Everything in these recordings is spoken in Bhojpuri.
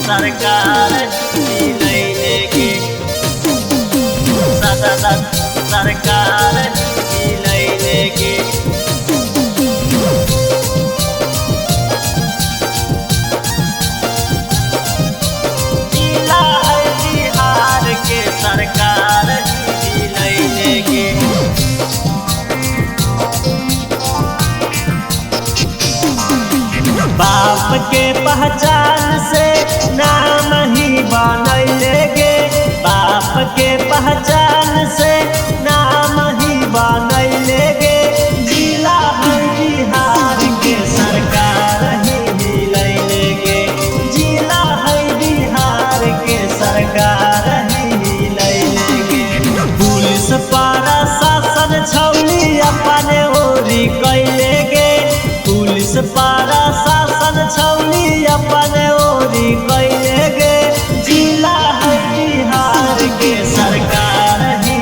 सरकार लेके सरकार लेके जिला है बिहार के सरकार लेके बाप के पहचान से नाम ही बनैलेगे, बाप के पहचान से नाम ही बनैलेगे। जिला है बिहार के सरकार ही लैलेगे, जिला है बिहार के सरकार ही लैलेगे। पुलिस प्रशासन छौली अपने ओरी कैलेगे, पुलिस प्रशासन छौली अपने ओरी कैलेगे। जिला है बिहार के सरकार ही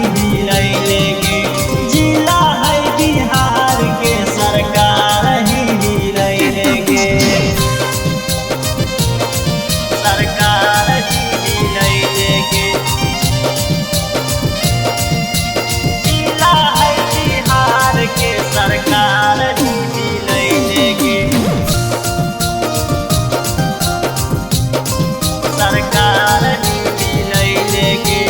लैलेगे, जिला है बिहार के सरकार ही लैलेगे, सरकार ही लैलेगे। जिला है बिहार के सरकार ही लैलेगे, सरकार लेके।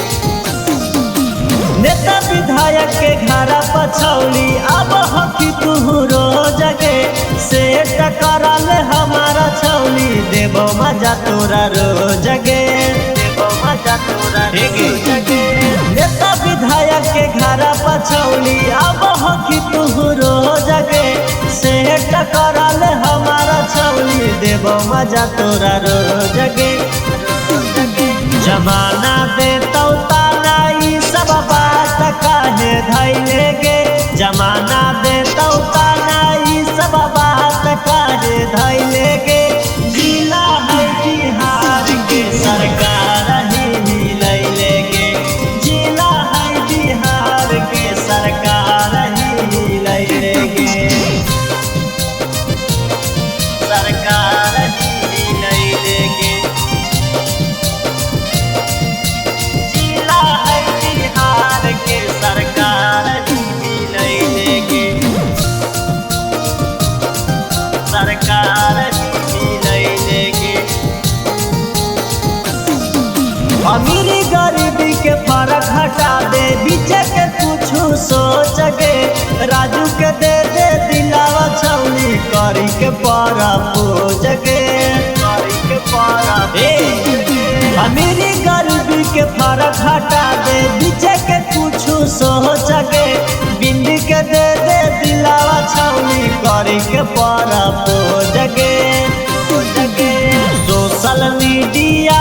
नेता विधायक के घर पछौली अब हकी तू रोजगे, सेट करल हमारा छौली देबो मजा तोरा रोजगे, देबो मजा तोरा रोजगे। नेता विधायक के घर पछौली अब हकी तू रोजगे, सेट करल हमारा छौली देबो मजा तोरा रोजगे। जमाना देतौ ताना ई सब बात काहे धैलेगे, जमाना देतौ ताना ई सब बात काहे धैलेगे। जिला है बिहार के सरकार ही लैलेगे, जिला है बिहार के सरकार ही लैलेगे, सरकार ही लैलेगे। जिला है बिहार के सरकार ही लैलेगे, सरकार ही लैलेगे। अमीरी गरीबी के फर्क हटा दे, बीच के कुछ सोच गे। राजू के दे दिलावा छौली करी के पारा पूज गे, करी के पारा। अमीरी गरीबी के फर्क हटा दे, बीच के कुछ सोच गे। बिंदी के दे दिलावा छौली करी के पारा पूज गे। Social media